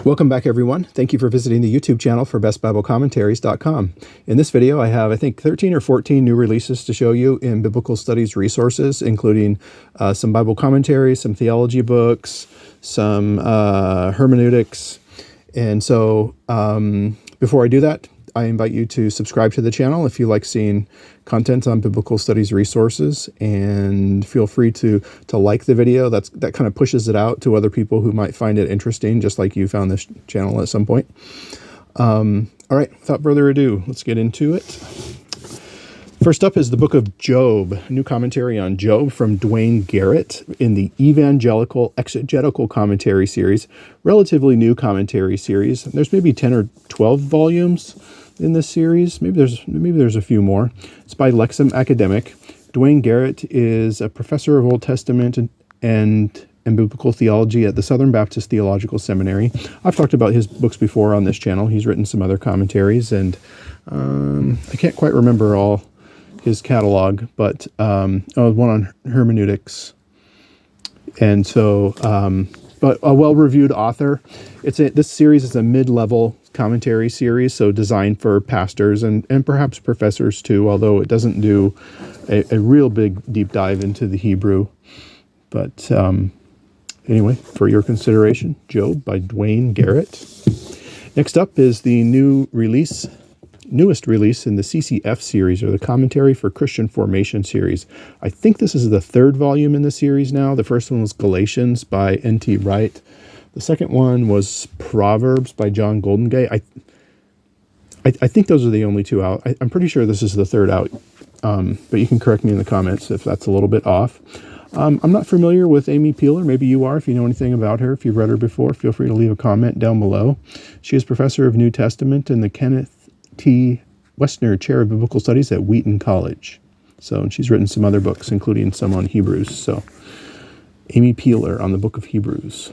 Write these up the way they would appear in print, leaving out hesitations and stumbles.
Welcome back, everyone. Thank you for visiting the YouTube channel for bestbiblecommentaries.com. In this video, I have, I think, 13 or 14 new releases to show you in biblical studies resources, including some Bible commentaries, some theology books, some hermeneutics. And so before I do that, I invite you to subscribe to the channel if you like seeing content on biblical studies resources, and feel free to like the video. That kind of pushes it out to other people who might find it interesting, just like you found this channel at some point. All right, without further ado, let's get into it. First up is the book of Job, a new commentary on Job from Dwayne Garrett in the Evangelical Exegetical Commentary series, relatively new commentary series. There's maybe 10 or 12 volumes in this series. Maybe there's a few more. It's by Lexham Academic. Dwayne Garrett is a professor of Old Testament and biblical theology at the Southern Baptist Theological Seminary. I've talked about his books before on this channel. He's written some other commentaries, and I can't quite remember all his catalog, but one on hermeneutics. And so, but a well-reviewed author. This series is a mid-level commentary series, so designed for pastors and perhaps professors too, although it doesn't do a real big deep dive into the Hebrew. But anyway, for your consideration, Job by Dwayne Garrett. Next up is the newest release in the CCF series, or the Commentary for Christian Formation series. I think this is the third volume in the series now. The first one was Galatians by N.T. Wright. The second one was Proverbs by John Goldengay. I think those are the only two out. I'm pretty sure this is the third out, but you can correct me in the comments if that's a little bit off. I'm not familiar with Amy Peeler. Maybe you are. If you know anything about her, if you've read her before, feel free to leave a comment down below. She is professor of New Testament in the Kenneth T. Westner Chair of Biblical Studies at Wheaton College. So, and she's written some other books, including some on Hebrews. So, Amy Peeler on the book of Hebrews.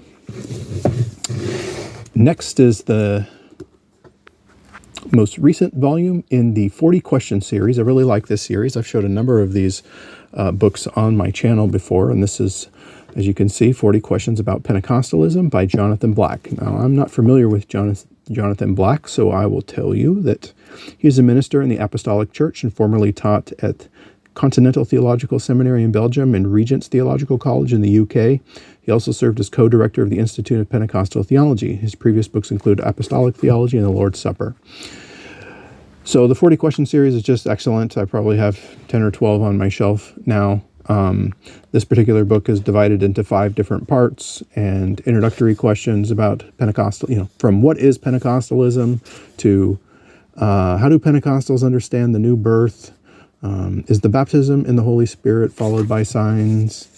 Next is the most recent volume in the 40 question series. I really like this series. I've showed a number of these books on my channel before, and this is, as you can see, 40 Questions About Pentecostalism by Jonathan Black. Now, I'm not familiar with Jonathan Black, so I will tell you that he is a minister in the Apostolic Church and formerly taught at Continental Theological Seminary in Belgium and Regent's Theological College in the UK. He also served as co-director of the Institute of Pentecostal Theology. His previous books include Apostolic Theology and the Lord's Supper. So the 40 question series is just excellent. I probably have 10 or 12 on my shelf now. This particular book is divided into 5 different parts and introductory questions about Pentecostal, from what is Pentecostalism to how do Pentecostals understand the new birth? Is the baptism in the Holy Spirit followed by signs?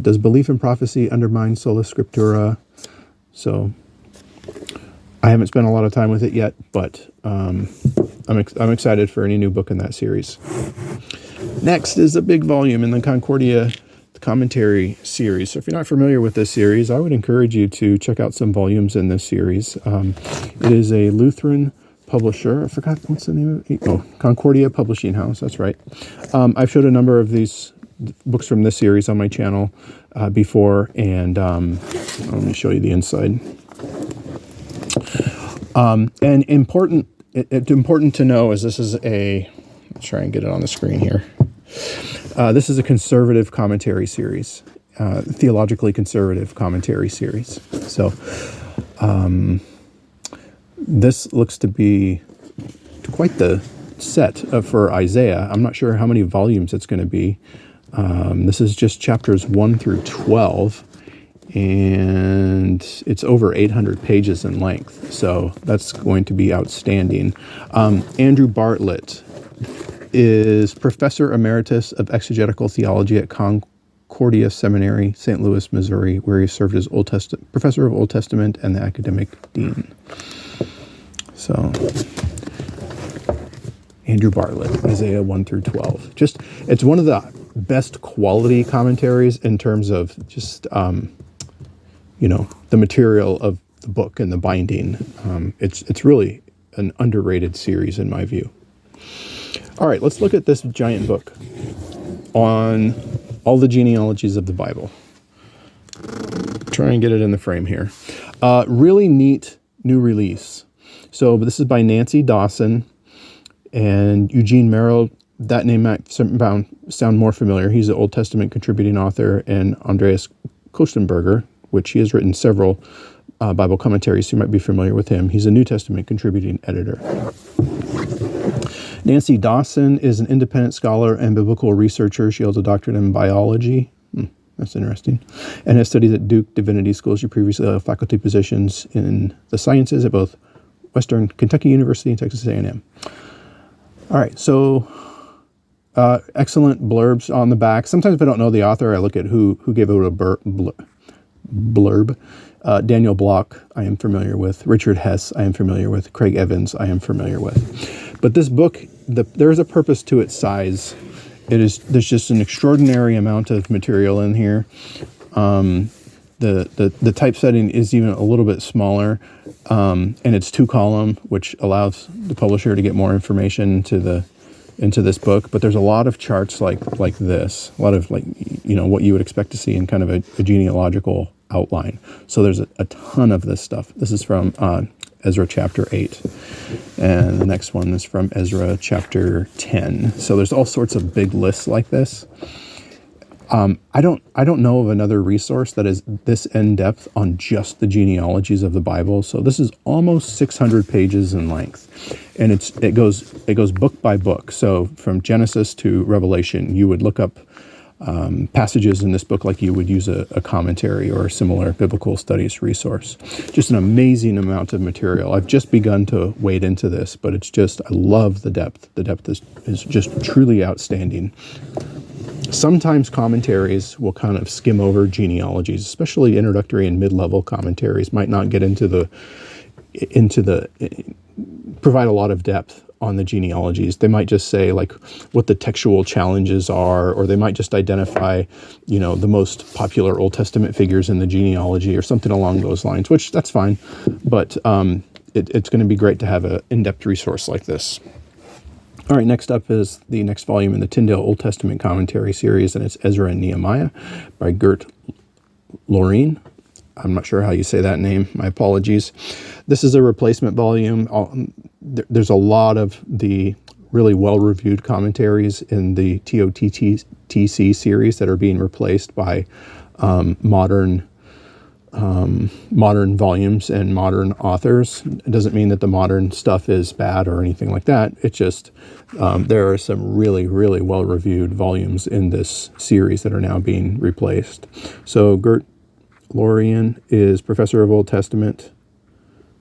Does belief in prophecy undermine sola scriptura? So I haven't spent a lot of time with it yet, but I'm excited for any new book in that series. Next is a big volume in the Concordia commentary series. So if you're not familiar with this series, I would encourage you to check out some volumes in this series. It is a Lutheran publisher. I forgot what's the name of it. Oh, Concordia Publishing House. That's right. I've showed a number of these books from this series on my channel before, and let me show you the inside. And important to know is this is let's try and get it on the screen here. This is a conservative commentary series, theologically conservative commentary series. So this looks to be quite the set for Isaiah. I'm not sure how many volumes it's going to be. This is just chapters 1 through 12, and it's over 800 pages in length. So that's going to be outstanding. Andrew Bartlett is Professor Emeritus of Exegetical Theology at Concordia Seminary, St. Louis, Missouri, where he served as Professor of Old Testament and the Academic Dean. So, Andrew Bartlett, Isaiah 1 through 12. It's one of the best quality commentaries in terms of just, the material of the book and the binding. It's really an underrated series in my view. All right, let's look at this giant book on all the genealogies of the Bible. Try and get it in the frame here. Really neat new release. So this is by Nancy Dawson and Eugene Merrill. That name might sound more familiar. He's an Old Testament contributing author, and Andreas Kostenberger, which he has written several Bible commentaries, so you might be familiar with him. He's a New Testament contributing editor. Nancy Dawson is an independent scholar and biblical researcher. She holds a doctorate in biology. That's interesting. And has studied at Duke Divinity School. She previously held faculty positions in the sciences at both Western Kentucky University and Texas A&M. All right, so excellent blurbs on the back. Sometimes if I don't know the author, I look at who gave it a blurb. Daniel Block, I am familiar with. Richard Hess, I am familiar with. Craig Evans, I am familiar with. But this book, there is a purpose to its size. There's just an extraordinary amount of material in here. The typesetting is even a little bit smaller, and it's 2-column, which allows the publisher to get more information into this book. But there's a lot of charts like this, a lot of what you would expect to see in kind of a genealogical outline. So there's a ton of this stuff. This is from Ezra chapter 8, and the next one is from Ezra chapter 10. So there's all sorts of big lists like this. I don't know of another resource that is this in-depth on just the genealogies of the Bible. So this is almost 600 pages in length, and it goes book by book. So from Genesis to Revelation, you would look up passages in this book like you would use a commentary or a similar biblical studies resource. Just an amazing amount of material. I've just begun to wade into this, but I love the depth. The depth is just truly outstanding. Sometimes commentaries will kind of skim over genealogies, especially introductory and mid-level commentaries might not get provide a lot of depth on the genealogies. They might just say like what the textual challenges are, or they might just identify, the most popular Old Testament figures in the genealogy or something along those lines, which that's fine. But it's going to be great to have an in-depth resource like this. All right, next up is the next volume in the Tyndale Old Testament Commentary series, and it's Ezra and Nehemiah by Gert Loreen. I'm not sure how you say that name. My apologies. This is a replacement volume. There's a lot of the really well-reviewed commentaries in the TOTTC series that are being replaced by modern volumes and modern authors. It doesn't mean that the modern stuff is bad or anything like that. It's just there are some really, really well-reviewed volumes in this series that are now being replaced. So Gert Lorien is professor of Old Testament.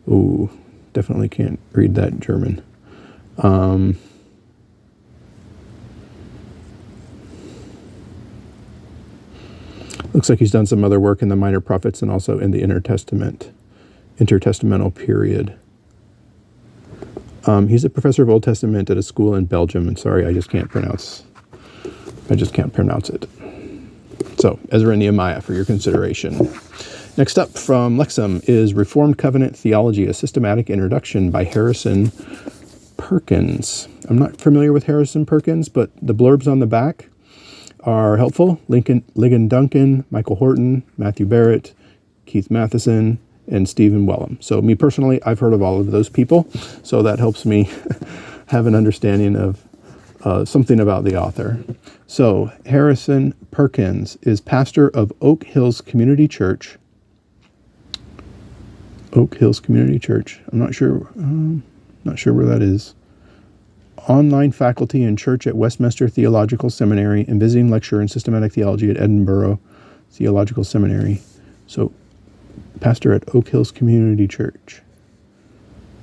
Ooh, definitely can't read that German. Looks like he's done some other work in the Minor Prophets and also in the intertestamental period. He's a professor of Old Testament at a school in Belgium, and sorry, I just can't pronounce it. So, Ezra and Nehemiah for your consideration. Next up from Lexham is Reformed Covenant Theology, a Systematic Introduction by Harrison Perkins. I'm not familiar with Harrison Perkins, but the blurbs on the back are helpful. Ligon Duncan, Michael Horton, Matthew Barrett, Keith Matheson, and Stephen Wellham. So me personally, I've heard of all of those people, so that helps me have an understanding of something about the author. So Harrison Perkins is pastor of Oak Hills Community Church. Oak Hills Community Church. I'm not sure where that is. Online faculty in church at Westminster Theological Seminary and visiting lecturer in systematic theology at Edinburgh Theological Seminary. So, pastor at Oak Hills Community Church.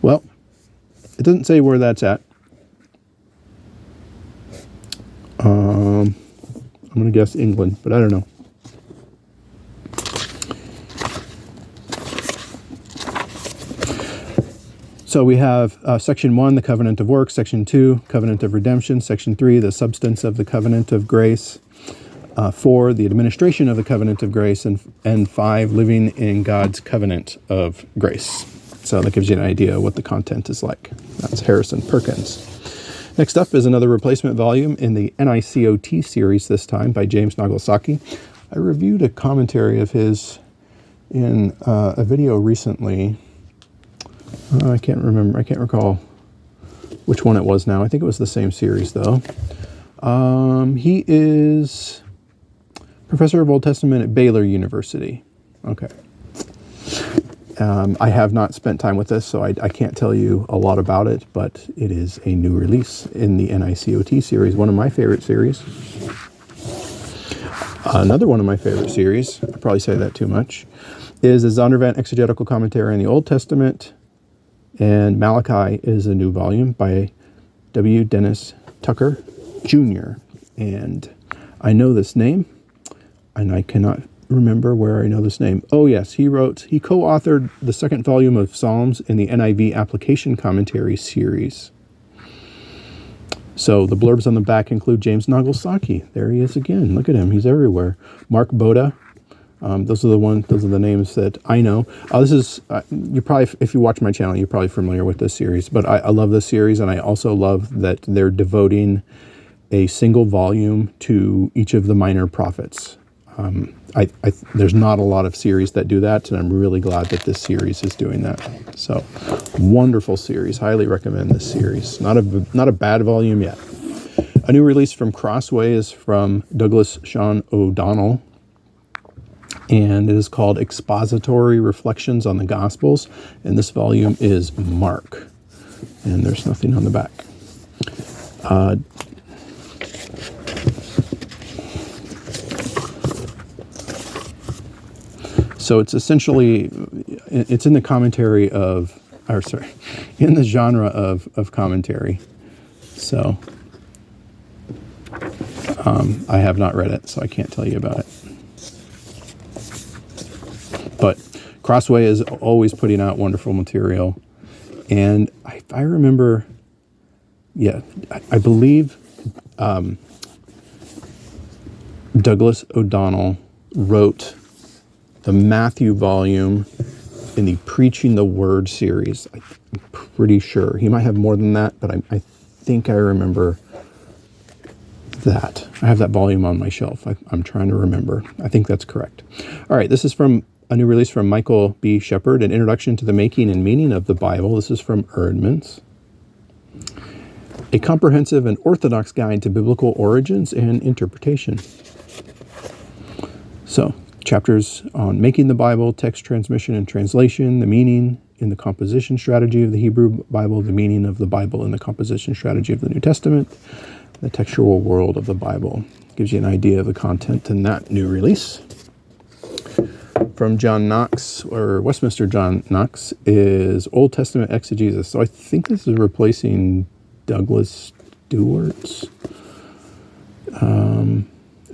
Well, it doesn't say where that's at. I'm going to guess England, but I don't know. So we have Section 1, the Covenant of Works, Section 2, Covenant of Redemption, Section 3, the substance of the Covenant of Grace, 4, the administration of the Covenant of Grace, and 5, living in God's Covenant of Grace. So that gives you an idea of what the content is like. That's Harrison Perkins. Next up is another replacement volume in the NICOT series, this time by James Nagasaki. I reviewed a commentary of his in a video recently. I can't recall which one it was now. I think it was the same series, though. He is professor of Old Testament at Baylor University. Okay. I have not spent time with this, so I can't tell you a lot about it, but it is a new release in the NICOT series, one of my favorite series. Another one of my favorite series, I probably say that too much, is a Zondervan Exegetical Commentary on the Old Testament, and Malachi is a new volume by W. Dennis Tucker, Jr. And I know this name, and I cannot remember where I know this name. Oh yes, he co-authored the second volume of Psalms in the NIV Application Commentary series. So the blurbs on the back include James Nagasaki. There he is again. Look at him. He's everywhere. Mark Boda. Those are the names that I know. This is you probably, if you watch my channel, you're probably familiar with this series. But I love this series, and I also love that they're devoting a single volume to each of the minor prophets. There's not a lot of series that do that, and I'm really glad that this series is doing that. So, wonderful series. Highly recommend this series. Not a bad volume yet. A new release from Crossway is from Douglas Sean O'Donnell, and it is called Expository Reflections on the Gospels, and this volume is Mark, and there's nothing on the back. So it's essentially, it's in the commentary of, in the genre of commentary. So I have not read it, so I can't tell you about it. But Crossway is always putting out wonderful material. And I remember, I believe Douglas O'Donnell wrote the Matthew volume in the Preaching the Word series. I'm pretty sure. He might have more than that, but I think I remember that. I have that volume on my shelf. I'm trying to remember. I think that's correct. All right, this is from a new release from Michael B. Shepard, An Introduction to the Making and Meaning of the Bible. This is from Erdman's. A comprehensive and orthodox guide to biblical origins and interpretation. So, chapters on making the Bible, text transmission and translation, the meaning in the composition strategy of the Hebrew Bible, the meaning of the Bible in the composition strategy of the New Testament, the textual world of the Bible. Gives you an idea of the content in that new release. From John Knox, or Westminster John Knox, is Old Testament Exegesis. So I think this is replacing Douglas Stewart's.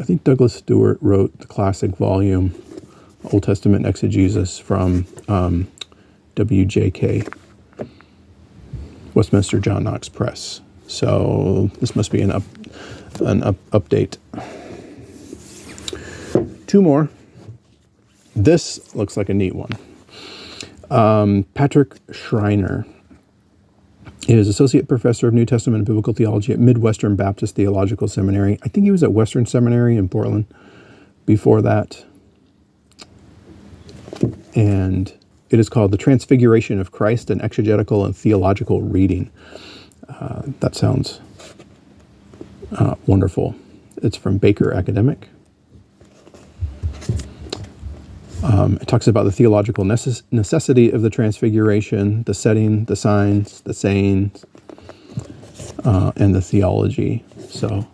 I think Douglas Stewart wrote the classic volume, Old Testament Exegesis, from WJK, Westminster John Knox Press. So this must be an update. Two more. This looks like a neat one. Patrick Schreiner is Associate Professor of New Testament and Biblical Theology at Midwestern Baptist Theological Seminary. I think he was at Western Seminary in Portland before that. And it is called The Transfiguration of Christ, an Exegetical and Theological Reading. That sounds wonderful. It's from Baker Academic. It talks about the theological necessity of the transfiguration, the setting, the signs, the sayings, and the theology. So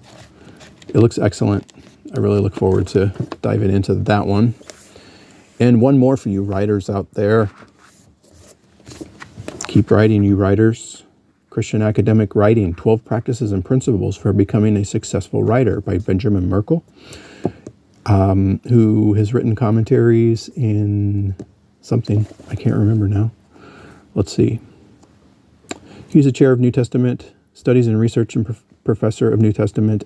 it looks excellent. I really look forward to diving into that one. And one more for you writers out there. Keep writing, you writers. Christian Academic Writing, 12 Practices and Principles for Becoming a Successful Writer by Benjamin Merkel. Who has written commentaries in something. I can't remember now. Let's see. He's a chair of New Testament Studies and Research and professor of New Testament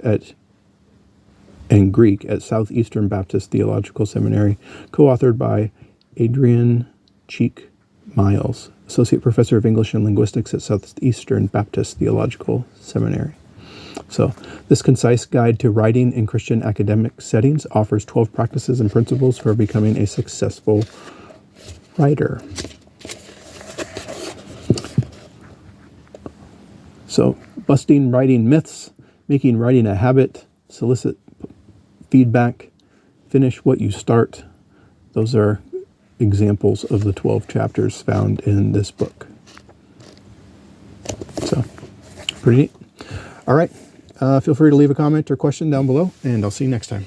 and Greek at Southeastern Baptist Theological Seminary, co-authored by Adrian Cheek Miles, associate professor of English and Linguistics at Southeastern Baptist Theological Seminary. So, this concise guide to writing in Christian academic settings offers 12 practices and principles for becoming a successful writer. So, busting writing myths, making writing a habit, solicit feedback, finish what you start. Those are examples of the 12 chapters found in this book. So, pretty neat. All right. Feel free to leave a comment or question down below, and I'll see you next time.